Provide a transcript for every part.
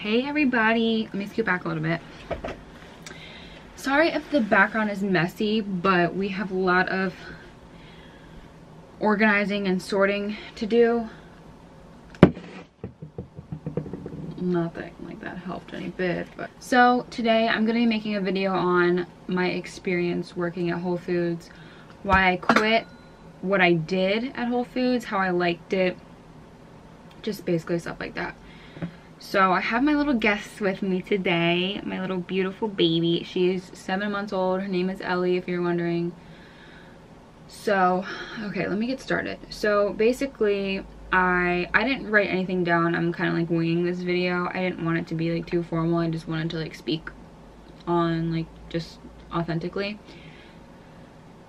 Hey everybody, let me scoot back a little bit. Sorry if the background is messy, but we have a lot of organizing and sorting to do. Nothing like that helped any bit, but so today I'm gonna be making a video on my experience working at Whole Foods, why I quit, what I did at Whole Foods, how I liked it, just basically stuff like that. So I have my little guest with me today, my little beautiful baby. She's 7 months old. Her name is Ellie, if you're wondering. So, okay, let me get started. So basically, I didn't write anything down. I'm kind of like winging this video. I didn't want it to be like too formal. I just wanted to like speak on like just authentically.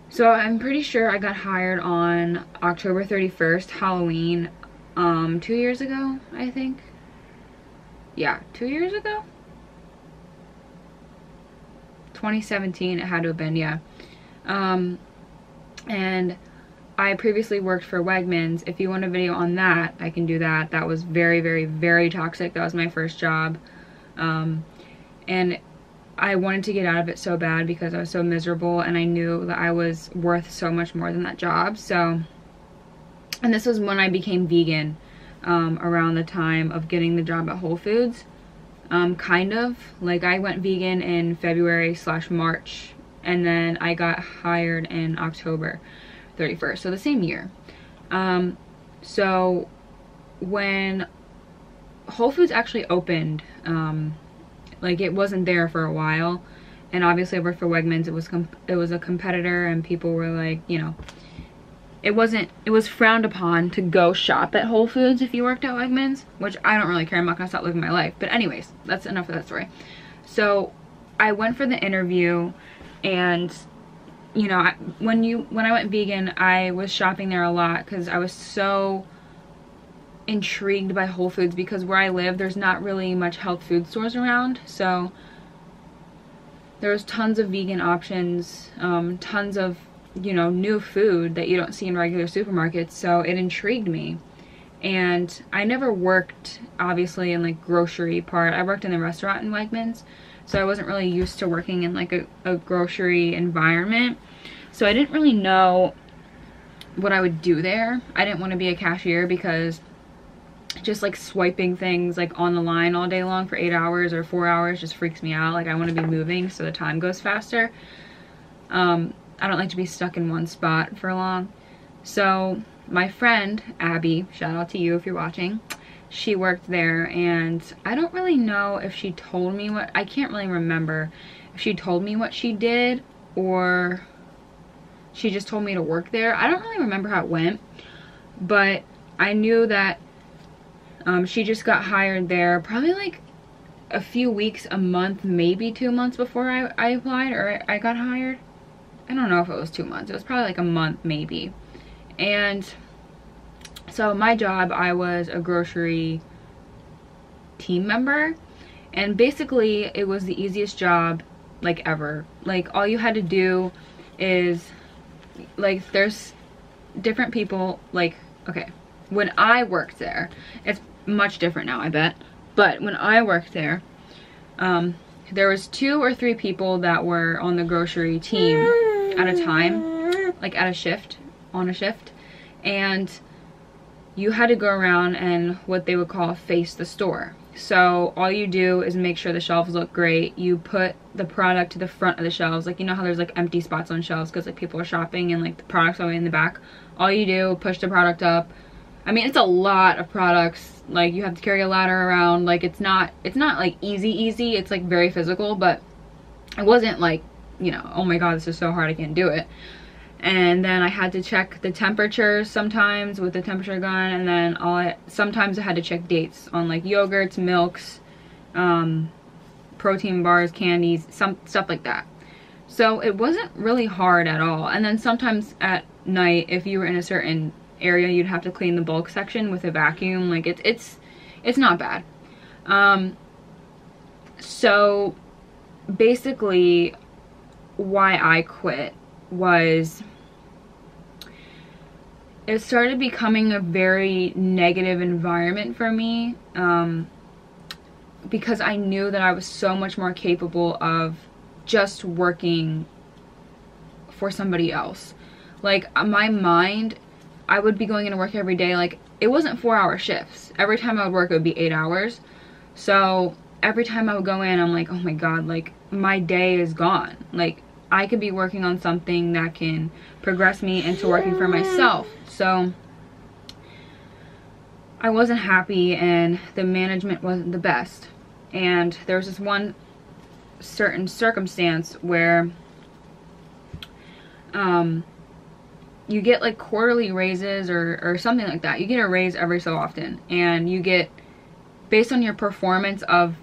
So I'm pretty sure I got hired on October 31st, Halloween, 2 years ago, I think. Yeah, 2 years ago? 2017, it had to have been, yeah. And I previously worked for Wegmans. If you want a video on that, I can do that. That was very, very, very toxic. That was my first job. And I wanted to get out of it so bad because I was so miserable and I knew that I was worth so much more than that job. So, and this was when I became vegan. Around the time of getting the job at Whole Foods. Kind of. Like I went vegan in February/March and then I got hired in October 31st, so the same year. So when Whole Foods actually opened, like it wasn't there for a while, and obviously I worked for Wegmans. It was a competitor and people were like, you know, it was frowned upon to go shop at Whole Foods if you worked at Wegmans, which I don't really care. I'm not gonna stop living my life. But anyways, that's enough of that story. So I went for the interview, and you know, when I went vegan, I was shopping there a lot because I was so intrigued by Whole Foods, because where I live, there's not really much health food stores around. So there's tons of vegan options, tons of, you know, new food that you don't see in regular supermarkets. So it intrigued me. And I never worked obviously in like grocery part. I worked in the restaurant in Wegmans, so I wasn't really used to working in like a grocery environment. So I didn't really know what I would do there. I didn't want to be a cashier because just like swiping things like on the line all day long for 8 hours or 4 hours just freaks me out. Like I want to be moving so the time goes faster. I don't like to be stuck in one spot for long. So my friend, Abby, shout out to you if you're watching, she worked there, and I don't really know if she told me what, I can't really remember if she told me what she did or she just told me to work there. I don't really remember how it went, but I knew that she just got hired there probably like a few weeks, a month, maybe 2 months before I applied or I got hired. I don't know if it was 2 months. It was probably like a month maybe. And so my job, I was a grocery team member. And basically it was the easiest job like ever. Like all you had to do is, like, there's different people, like, okay, when I worked there, it's much different now, I bet. But when I worked there, there was 2 or 3 people that were on the grocery team at a time, like at a shift, on a shift, and you had to go around and what they would call face the store. So all you do is make sure the shelves look great. You put the product to the front of the shelves. Like, you know how there's like empty spots on shelves because like people are shopping and like the product's all the way in the back. All you do, push the product up. I mean, it's a lot of products. Like, you have to carry a ladder around. Like, it's not like easy. It's like very physical, but it wasn't like, you know, oh my god, this is so hard, I can't do it. And then I had to check the temperature sometimes with the temperature gun, and then sometimes I had to check dates on like yogurts, milks, protein bars, candies, some stuff like that. So it wasn't really hard at all. And then sometimes at night, if you were in a certain area, you'd have to clean the bulk section with a vacuum. Like it's not bad. So basically why I quit was it started becoming a very negative environment for me. because I knew that I was so much more capable of just working for somebody else. Like, my mind, I would be going into work every day, like, it wasn't 4-hour shifts. Every time I would work, it would be 8 hours. So every time I would go in, I'm like, oh my god, like, my day is gone. Like, I could be working on something that can progress me into working for myself. So I wasn't happy, and the management wasn't the best. And there was this one certain circumstance where you get like quarterly raises or something like that. You get a raise every so often, and you get, based on your performance of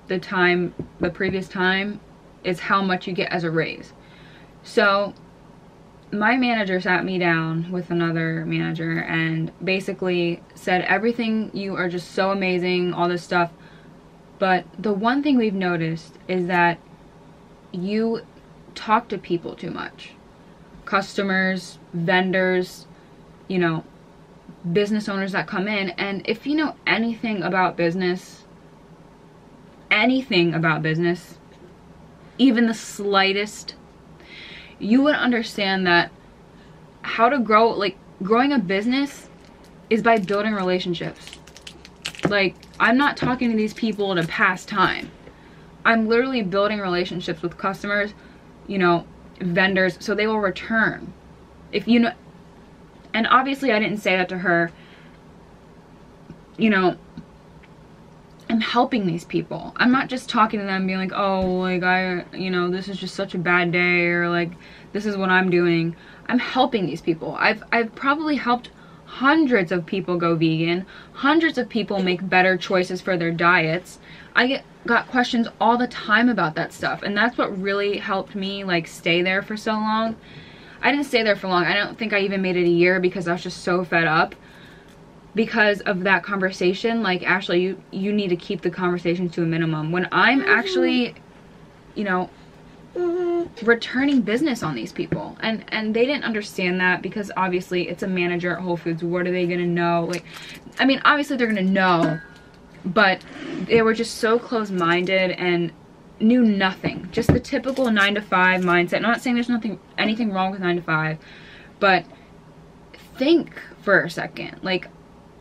the time, the previous time, is how much you get as a raise. So my manager sat me down with another manager and basically said, everything, you are just so amazing, all this stuff, but the one thing we've noticed is that you talk to people too much. Customers, vendors, you know, business owners that come in. And if you know anything about business, even the slightest, you would understand that how to grow, like, growing a business is by building relationships. Like, I'm not talking to these people to pass time. I'm literally building relationships with customers, you know, vendors, so they will return. If you know, and obviously I didn't say that to her, you know, I'm helping these people. I'm not just talking to them being like, oh, like, you know, this is just such a bad day, or like, this is what I'm doing. I'm helping these people. I've probably helped hundreds of people go vegan, hundreds of people make better choices for their diets. I got questions all the time about that stuff, and that's what really helped me like stay there for so long. I didn't stay there for long. I don't think I even made it a year, because I was just so fed up because of that conversation. Like, Ashley, you need to keep the conversation to a minimum. When I'm actually, you know, returning business on these people, and they didn't understand that, because obviously it's a manager at Whole Foods. What are they gonna know? Like, I mean, obviously they're gonna know, but they were just so close-minded and knew nothing. Just the typical 9-to-5 mindset. I'm not saying there's anything wrong with 9 to 5, but think for a second. Like,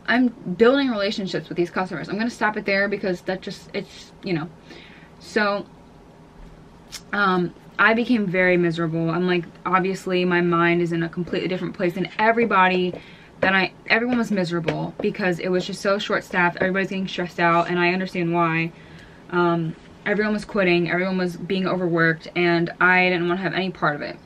I'm building relationships with these customers. I'm gonna stop it there, because that just, it's, you know. So I became very miserable. I'm like, obviously my mind is in a completely different place than everybody. Everyone was miserable because it was just so short-staffed. Everybody's getting stressed out, and I understand why. Everyone was quitting, everyone was being overworked, and I didn't want to have any part of it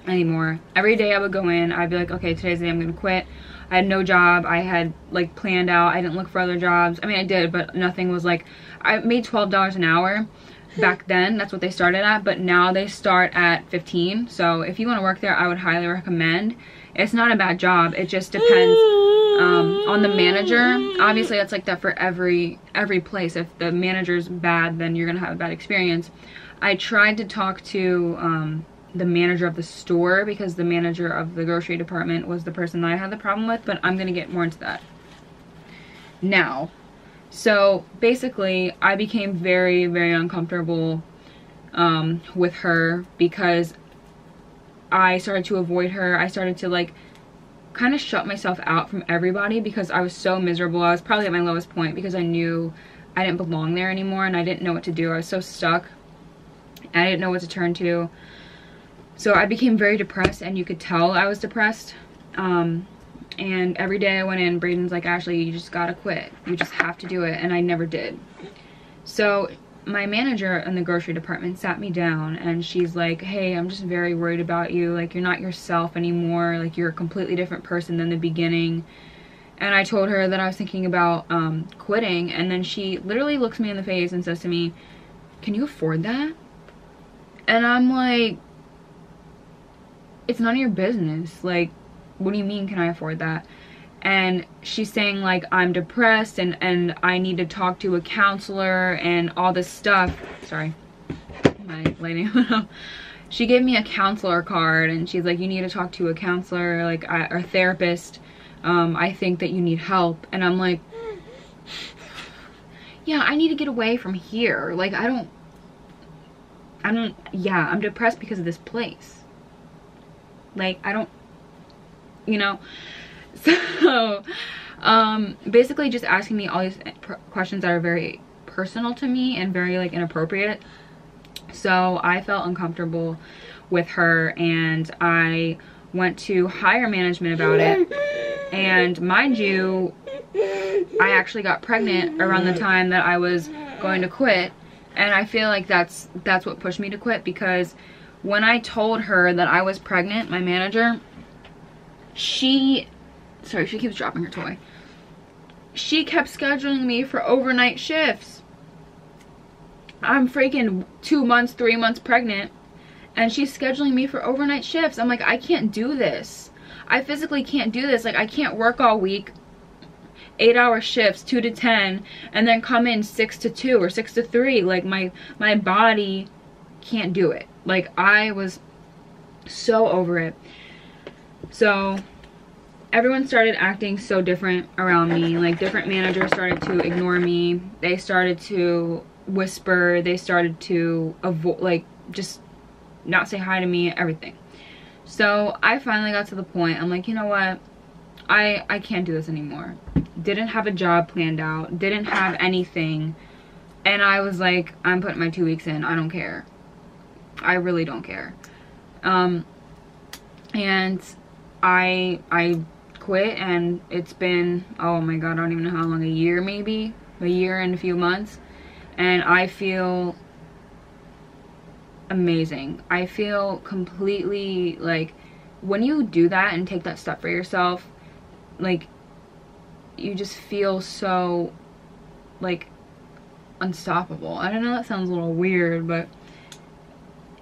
anymore. Every day I would go in, I'd be like, okay, today's the day I'm gonna quit. I had no job. I had like planned out. I didn't look for other jobs. I mean, I did, but nothing was like, I made $12 an hour back then. That's what they started at, but now they start at 15. So if you want to work there, I would highly recommend. It's not a bad job. It just depends on the manager. Obviously that's like that for every place. If the manager's bad, then you're gonna have a bad experience. I tried to talk to the manager of the store, because the manager of the grocery department was the person that I had the problem with, but I'm gonna get more into that now. So basically I became very, very uncomfortable with her, because I started to avoid her. I started to like kind of shut myself out from everybody, because I was so miserable. I was probably at my lowest point, because I knew I didn't belong there anymore, and I didn't know what to do. I was so stuck. I didn't know what to turn to. So I became very depressed, and you could tell I was depressed. And every day I went in, Braden's like, Ashley, you just gotta quit. You just have to do it. And I never did. So my manager in the grocery department sat me down, and she's like, hey, I'm just very worried about you. Like, you're not yourself anymore. Like, you're a completely different person than the beginning. And I told her that I was thinking about quitting. And then she literally looks me in the face and says to me, can you afford that? And I'm like, it's none of your business. Like, what do you mean, can I afford that? And she's saying like, I'm depressed, and I need to talk to a counselor and all this stuff. Sorry, my lighting went up. She gave me a counselor card, and she's like, you need to talk to a counselor, like or therapist. I think that you need help. And I'm like, yeah, I need to get away from here. Like, yeah, I'm depressed because of this place. Like, I don't, you know. So, basically just asking me all these questions that are very personal to me and very, like, inappropriate. So I felt uncomfortable with her, and I went to higher management about it. And mind you, I actually got pregnant around the time that I was going to quit. And I feel like that's what pushed me to quit, because when I told her that I was pregnant, my manager, she keeps dropping her toy. She kept scheduling me for overnight shifts. I'm freaking 2 months, 3 months pregnant, and she's scheduling me for overnight shifts. I'm like, I can't do this. I physically can't do this. Like, I can't work all week, 8-hour shifts, 2 to 10, and then come in 6 to 2 or 6 to 3. Like, my body can't do it. Like, I was so over it. So everyone started acting so different around me. Like, different managers started to ignore me. They started to whisper. They started to avoid, like, just not say hi to me, everything. So I finally got to the point, I'm like, you know what, I can't do this anymore. Didn't have a job planned out, didn't have anything, and I was like, I'm putting my 2 weeks in. I don't care. I really don't care. And I quit, and it's been, oh my god, I don't even know how long, a year maybe, a year and a few months, and I feel amazing. I feel completely, like, when you do that and take that step for yourself, like, you just feel so, like, unstoppable. I don't know, that sounds a little weird, but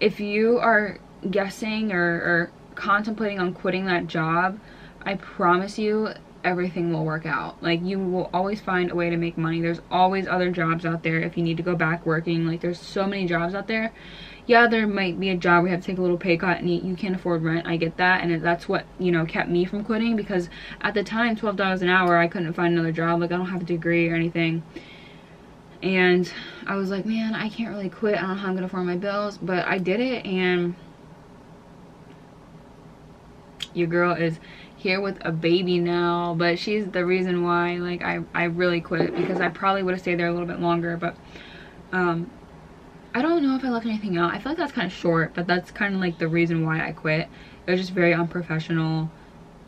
if you are guessing or contemplating on quitting that job, I promise you everything will work out. Like, you will always find a way to make money. There's always other jobs out there if you need to go back working. Like, there's so many jobs out there. Yeah, there might be a job where you have to take a little pay cut and you can't afford rent. I get that, and that's what, you know, kept me from quitting, because at the time, $12 an hour, I couldn't find another job. Like, I don't have a degree or anything, and I was like, man, I can't really quit. I don't know how I'm gonna afford my bills, but I did it, and your girl is here with a baby now. But she's the reason why, like, I really quit, because I probably would have stayed there a little bit longer. But I don't know if I left anything out. I feel like that's kind of short, but that's kind of like the reason why I quit. It was just very unprofessional.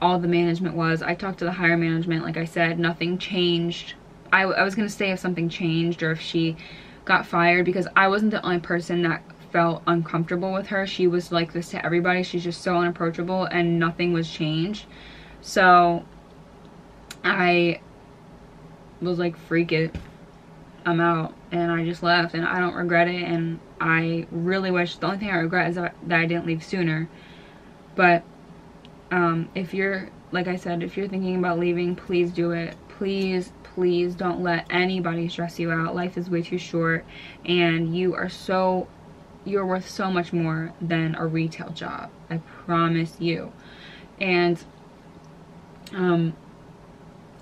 All the management was. I talked to the higher management, like I said, nothing changed. I was gonna say if something changed or if she got fired, because I wasn't the only person that felt uncomfortable with her. She was like this to everybody. She's just so unapproachable, and nothing was changed. So I was like, freak it, I'm out, and I just left, and I don't regret it. And I really wish, the only thing I regret is that I didn't leave sooner. But if you're, like I said, if you're thinking about leaving, please do it. Please don't let anybody stress you out. Life is way too short, and you're worth so much more than a retail job, I promise you. And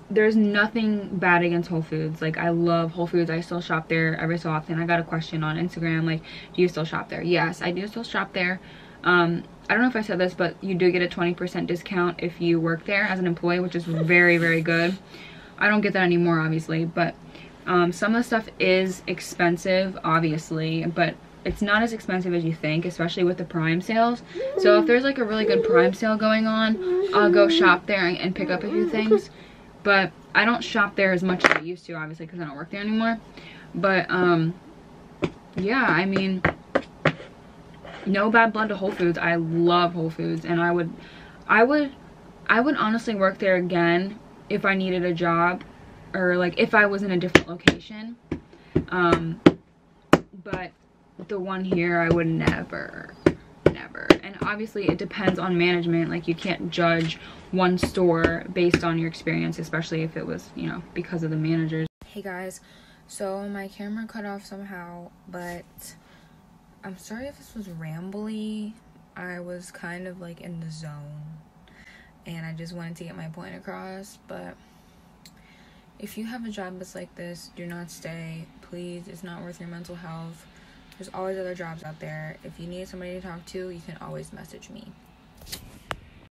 there's nothing bad against Whole Foods. Like, I love Whole Foods. I still shop there every so often. I got a question on Instagram, like, do you still shop there? Yes, I do still shop there. I don't know if I said this, but you do get a 20% discount if you work there as an employee, which is very, very good. I don't get that anymore, obviously, but some of the stuff is expensive, obviously, but it's not as expensive as you think, especially with the Prime sales. So if there's like a really good Prime sale going on, I'll go shop there and pick up a few things. But I don't shop there as much as I used to, obviously, because I don't work there anymore. But yeah, I mean, no bad blood to Whole Foods. I love Whole Foods, and I would honestly work there again if I needed a job, or like if I was in a different location. But the one here, I would never. And obviously it depends on management. Like, you can't judge one store based on your experience, especially if it was, you know, because of the managers. Hey guys, so my camera cut off somehow, but I'm sorry if this was rambly. I was kind of like in the zone, and I just wanted to get my point across. But If you have a job that's like this, do not stay. Please, it's not worth your mental health. There's always other jobs out there. If you need somebody to talk to, you can always message me.